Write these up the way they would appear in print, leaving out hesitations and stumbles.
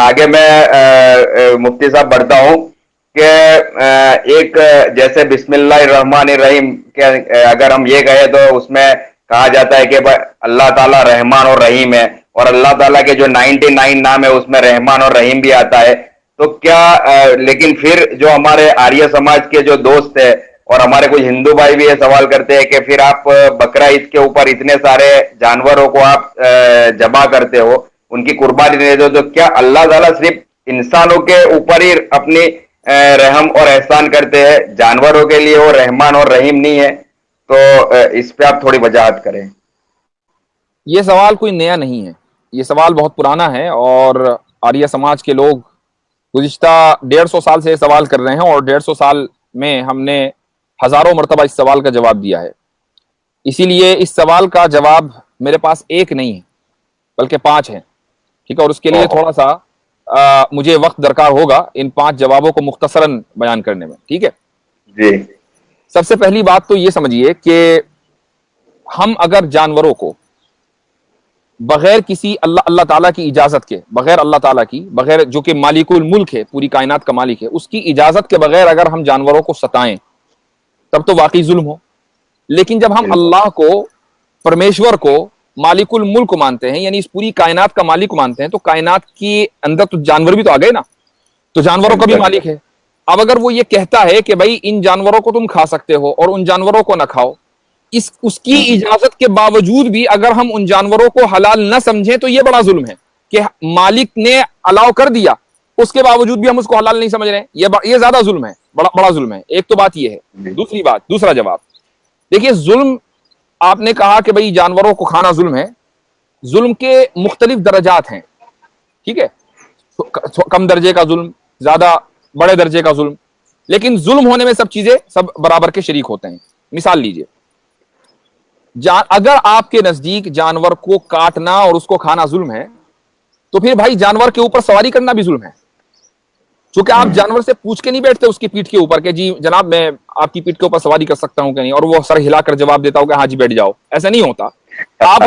आगे मैं मुफ्ती साहब बढ़ता हूँ कि एक जैसे बिस्मिल्लाहिर्रहमानिर्रहीम के अगर हम ये कहें तो उसमें कहा जाता है कि अल्लाह ताला रहमान और रहीम है, और अल्लाह ताला के जो 99 नाम है उसमें रहमान और रहीम भी आता है। तो क्या लेकिन फिर जो हमारे आर्य समाज के जो दोस्त है और हमारे कुछ हिंदू भाई भी ये सवाल करते हैं कि फिर आप बकरा ईद के ऊपर इतने सारे जानवरों को आप जबा करते हो, उनकी कुर्बानी देते हो, तो क्या अल्लाह ताला सिर्फ इंसानों के ऊपर ही अपनी रहम और एहसान करते हैं, जानवरों के लिए वो रहमान और रहीम नहीं है? तो इस पे आप थोड़ी वजाहत करें। ये सवाल कोई नया नहीं है, ये सवाल बहुत पुराना है और आर्य समाज के लोग गुज़िश्ता 150 साल से ये सवाल कर रहे हैं और 150 साल में हमने हजारों मरतबा इस सवाल का जवाब दिया है। इसीलिए इस सवाल का जवाब मेरे पास एक नहीं है बल्कि 5 है, ठीक है। और उसके लिए थोड़ा सा मुझे वक्त दरकार होगा इन 5 जवाबों को मुख्तसरन बयान करने में, ठीक है जी। सबसे पहली बात तो ये समझिए कि हम अगर जानवरों को बगैर किसी अल्लाह ताला की इजाजत के, बगैर अल्लाह ताला की, बगैर जो कि मालिकुल मुल्क है, पूरी कायनात का मालिक है, उसकी इजाजत के बगैर अगर हम जानवरों को सताएं तब तो वाकई जुल्म हो। लेकिन जब हम अल्लाह को, परमेश्वर को मालिकुल मुल्क मानते हैं, यानी इस पूरी कायनात का मालिक मानते हैं, तो कायनात के अंदर तो जानवर भी तो आ गए ना, तो जानवरों का भी मालिक है। अब अगर वो ये कहता है कि भाई इन जानवरों को तुम खा सकते हो और उन जानवरों को ना खाओ, इस उसकी इजाजत के बावजूद भी अगर हम उन जानवरों को हलाल न समझें तो ये बड़ा जुल्म है कि मालिक ने अलाउ कर दिया, उसके बावजूद भी हम उसको हलाल नहीं समझ रहे हैं। ये ज्यादा जुल्म है, बड़ा जुल्म है। एक तो बात ये है। दूसरी बात, दूसरा जवाब देखिए, जुल्म आपने कहा कि भाई जानवरों को खाना जुल्म है। जुल्म के मुख्तलिफ दर्जात हैं, ठीक है, कम दर्जे का जुल्म, ज्यादा बड़े दर्जे का जुल्म, लेकिन जुल्म होने में सब चीजें सब बराबर के शरीक होते हैं। मिसाल लीजिए, अगर आपके नजदीक जानवर को काटना और उसको खाना जुल्म है, तो फिर भाई जानवर के ऊपर सवारी करना भी जुल्म है। क्योंकि आप जानवर से पूछ के नहीं बैठते उसकी पीठ के ऊपर कि जी जनाब मैं आपकी पीठ के ऊपर सवारी कर सकता हूं कि नहीं, और वो सर हिलाकर जवाब देता हो कि हाँ जी बैठ जाओ। ऐसा नहीं होता। आप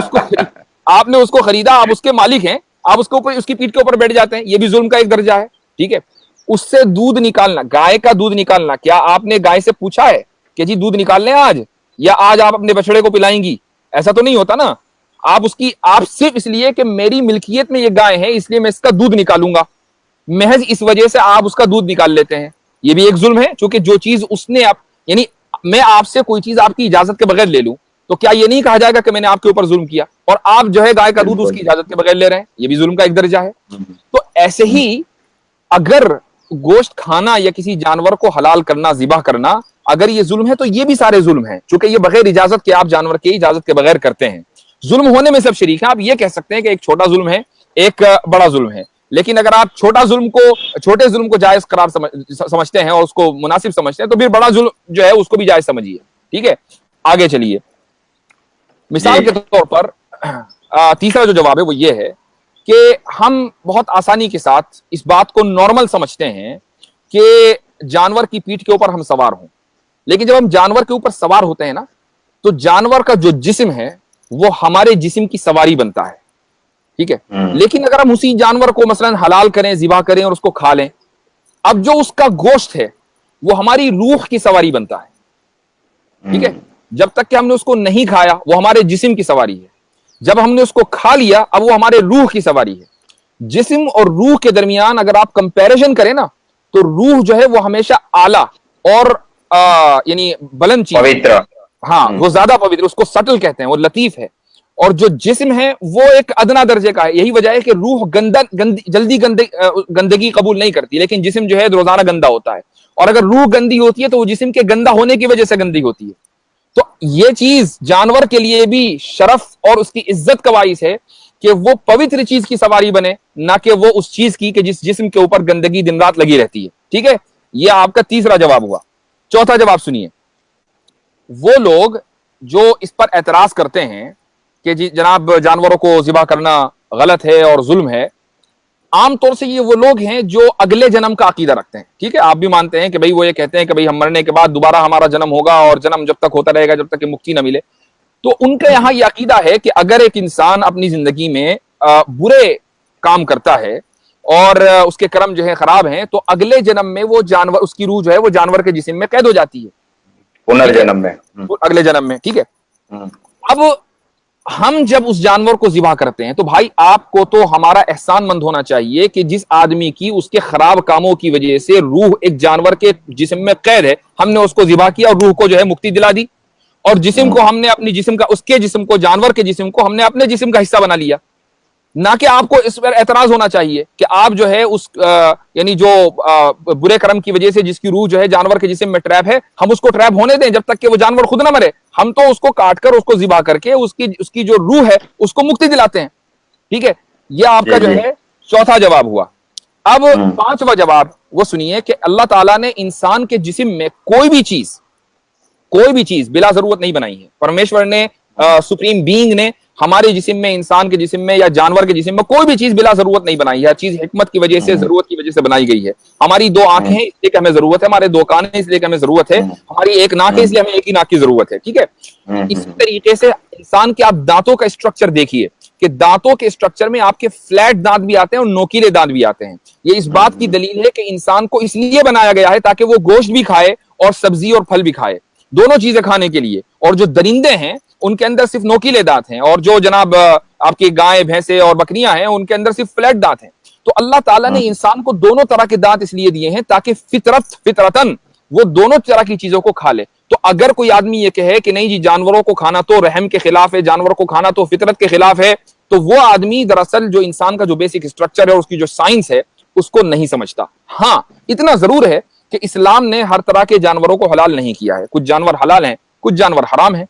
आपने उसको खरीदा, आप उसके मालिक हैं, आप उसके ऊपर, उसकी पीठ के ऊपर बैठ जाते हैं, ये भी जुल्म का एक दर्जा है, ठीक है। उससे दूध निकालना, गाय का दूध निकालना, क्या आपने गाय से पूछा है कि जी दूध निकाल लें आज, या आज आप अपने बछड़े को पिलाएंगी? ऐसा तो नहीं होता ना। आप सिर्फ इसलिए कि मेरी मिल्कियत में ये गाय है इसलिए मैं इसका दूध निकालूंगा, महज इस वजह से आप उसका दूध निकाल लेते हैं। ये भी एक जुल्म है, क्योंकि जो चीज उसने आप, यानी मैं आपसे कोई चीज आपकी इजाजत के बगैर ले लूं तो क्या ये नहीं कहा जाएगा कि मैंने आपके ऊपर जुल्म किया? और आप जो है गाय का दूध उसकी इजाजत के बगैर ले रहे हैं, ये भी जुल्म का एक दर्जा है। तो ऐसे ही अगर गोश्त खाना या किसी जानवर को हलाल करना, जिबा करना, अगर ये जुल्म है तो ये भी सारे जुल्म हैं, क्योंकि ये बगैर इजाजत के आप जानवर की इजाजत के बगैर करते हैं। जुल्म होने में सब शरीक है। आप ये कह सकते हैं कि एक छोटा जुल्म है, एक बड़ा जुल्म है, लेकिन अगर आप छोटे जुल्म को जायज करार समझते हैं और उसको मुनासिब समझते हैं तो फिर बड़ा जुल्म जो है उसको भी जायज समझिए, ठीक है। आगे चलिए, मिसाल के तौर पर तीसरा जो जवाब है वो ये है कि हम बहुत आसानी के साथ इस बात को नॉर्मल समझते हैं कि जानवर की पीठ के ऊपर हम सवार हों, लेकिन जब हम जानवर के ऊपर सवार होते हैं ना, तो जानवर का जो जिस्म है वो हमारे जिस्म की सवारी बनता है, ठीक है। लेकिन अगर हम उसी जानवर को मसलन हलाल करें, जिबा करें और उसको खा लें, अब जो उसका गोश्त है वो हमारी रूह की सवारी बनता है, ठीक है। जब तक कि हमने उसको नहीं खाया वो हमारे जिस्म की सवारी है, जब हमने उसको खा लिया अब वो हमारे रूह की सवारी है। जिस्म और रूह के दरमियान अगर आप कंपैरिजन करें ना, तो रूह जो है वो हमेशा आला और यानी बुलंद चीज, पवित्र, हाँ वो ज्यादा पवित्र, उसको सटल कहते हैं, वो लतीफ है। और जो जिस्म है वो एक अदना दर्जे का है। यही वजह है कि रूह जल्दी गंदगी कबूल नहीं करती, लेकिन जिस्म जो है रोजाना गंदा होता है। और अगर रूह गंदी होती है तो वो जिस्म के गंदा होने की वजह से गंदी होती है। तो ये चीज जानवर के लिए भी शरफ और उसकी इज्जत का बाइस है कि वो पवित्र चीज की सवारी बने, ना कि वो उस चीज की कि जिस जिस्म के ऊपर गंदगी दिन रात लगी रहती है, ठीक है। ये आपका तीसरा जवाब हुआ। चौथा जवाब सुनिए, वो लोग जो इस पर एतराज करते हैं कि जी जनाब जानवरों को ज़िबा करना गलत है और जुल्म है, आमतौर से ये वो लोग हैं जो अगले जन्म का अकीदा रखते हैं, ठीक है। आप भी मानते हैं कि भाई वो ये कहते हैं कि भाई हम मरने के बाद दोबारा हमारा जन्म होगा और जन्म जब तक होता रहेगा जब तक कि मुक्ति ना मिले। तो उनके यहाँ ये अकीदा है कि अगर एक इंसान अपनी जिंदगी में बुरे काम करता है और उसके कर्म जो है खराब हैं, तो अगले जन्म में वो जानवर, उसकी रूह जो है वो जानवर के जिस्म में कैद हो जाती है, पुनर्जन्म में। अगले जन्म में, ठीक है। हम्म। अब हम जब उस जानवर को ज़िबा करते हैं, तो भाई आपको तो हमारा एहसानमंद होना चाहिए कि जिस आदमी की उसके खराब कामों की वजह से रूह एक जानवर के जिस्म में कैद है, हमने उसको ज़िबा किया और रूह को जो है मुक्ति दिला दी, और जिस्म को हमने अपनी जिस्म का, उसके जिस्म को, जानवर के जिस्म को हमने अपने जिस्म का हिस्सा बना लिया। ना कि आपको इस पर एतराज होना चाहिए कि आप जो है उस यानी जो बुरे कर्म की वजह से जिसकी रूह जो है जानवर के जिस्म में ट्रैप है, हम उसको ट्रैप होने दें जब तक कि वो जानवर खुद ना मरे। हम तो उसको काट कर, उसको ज़िबा करके उसकी जो रूह है उसको मुक्ति दिलाते हैं, ठीक है। यह आपका जो है चौथा जवाब हुआ। अब पांचवा जवाब वो सुनिए कि अल्लाह ताला ने इंसान के जिस्म में कोई भी चीज बिला जरूरत नहीं बनाई है। परमेश्वर ने, सुप्रीम बीइंग ने हमारे जिस्म में, इंसान के जिस्म में या जानवर के जिस्म में कोई भी चीज बिला जरूरत नहीं बनाई है। चीज हिकमत की वजह से, जरूरत की वजह से बनाई गई है। हमारी दो आंखें हैं इसलिए कि हमें जरूरत है, हमारे दो कान हैं इसलिए कि हमें जरूरत है, हमारी एक नाक है इसलिए हमें एक ही नाक की जरूरत है, ठीक है। इसी तरीके से इंसान के आप दांतों का स्ट्रक्चर देखिए कि दांतों के स्ट्रक्चर में आपके फ्लैट दांत भी आते हैं और नोकीले दांत भी आते हैं। ये इस बात की दलील है कि इंसान को इसलिए बनाया गया है ताकि वो गोश्त भी खाए और सब्जी और फल भी खाए, दोनों चीजें खाने के लिए। और जो दरिंदे हैं उनके अंदर सिर्फ नोकीले दांत हैं, और जो जनाब आपकी गाय, भैंसे और बकरियां हैं उनके अंदर सिर्फ फ्लैट दांत हैं। तो अल्लाह ताला ने इंसान को दोनों तरह के दांत इसलिए दिए हैं ताकि फितरतन वो दोनों तरह की चीजों को खा ले। तो अगर कोई आदमी ये कहे कि नहीं जी जानवरों को खाना तो रहम के खिलाफ है, जानवरों को खाना तो फितरत के खिलाफ है, तो वो आदमी दरअसल जो इंसान का जो बेसिक स्ट्रक्चर है और उसकी जो साइंस है उसको नहीं समझता। हाँ, इतना जरूर है कि इस्लाम ने हर तरह के जानवरों को हलाल नहीं किया है। कुछ जानवर हलाल हैं, कुछ जानवर हराम हैं,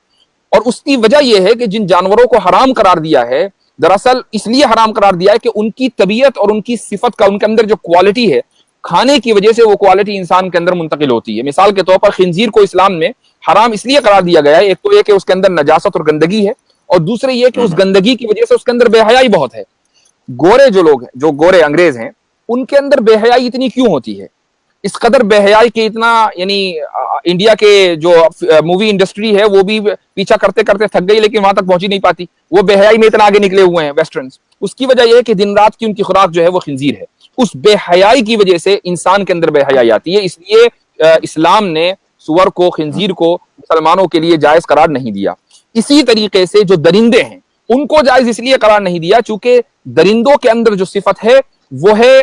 और उसकी वजह यह है कि जिन जानवरों को हराम करार दिया है, दरअसल इसलिए हराम करार दिया है कि उनकी तबीयत और उनकी सिफत का, उनके अंदर जो क्वालिटी है, खाने की वजह से वो क्वालिटी इंसान के अंदर मुंतकिल होती है। मिसाल के तौर पर खिंजीर को इस्लाम में हराम इसलिए करार दिया गया है, एक तो यह कि उसके अंदर नजासत और गंदगी है, और दूसरे ये कि उस गंदगी की वजह से उसके अंदर बेहयाई बहुत है। गोरे जो लोग हैं, जो गोरे अंग्रेज हैं, उनके अंदर बेहयाई इतनी क्यों होती है? इस कदर बेहयाई के इतना, यानी इंडिया के जो मूवी इंडस्ट्री है वो भी पीछा करते करते थक गई लेकिन वहां तक पहुंची नहीं पाती। वो बेहयाई में इतना आगे निकले हुए हैं वेस्टर्न्स। उसकी वजह यह है कि दिन रात की उनकी खुराक जो है वो खिंजीर है। उस बेहयाई की वजह से इंसान के अंदर बेहयाई आती है। इसलिए इस्लाम ने सुअर को, खिंजीर को मुसलमानों के लिए जायज करार नहीं दिया। इसी तरीके से जो दरिंदे हैं उनको जायज इसलिए करार नहीं दिया चूंकि दरिंदों के अंदर जो सिफत है वो है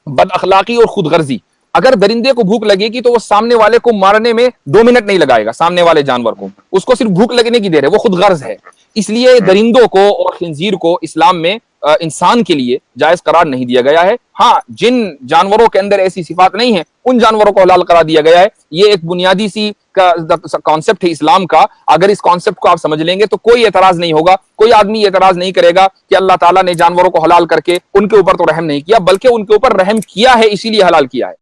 बद अखलाकी और खुदगर्जी। अगर दरिंदे को भूख लगेगी तो वो सामने वाले को मारने में 2 मिनट नहीं लगाएगा। सामने वाले जानवर को, उसको सिर्फ भूख लगने की देर है, वो खुद गर्ज है। इसलिए दरिंदों को और खिंजीर को इस्लाम में इंसान के लिए जायज करार नहीं दिया गया है। हाँ, जिन जानवरों के अंदर ऐसी सिफात नहीं है उन जानवरों को हलाल करार दिया गया है। ये एक बुनियादी सी कॉन्सेप्ट है इस्लाम का। अगर इस कॉन्सेप्ट को आप समझ लेंगे तो कोई एतराज नहीं होगा। कोई आदमी एतराज नहीं करेगा कि अल्लाह ताला ने जानवरों को हलाल करके उनके ऊपर तो रहम नहीं किया, बल्कि उनके ऊपर रहम किया है, इसीलिए हलाल किया है।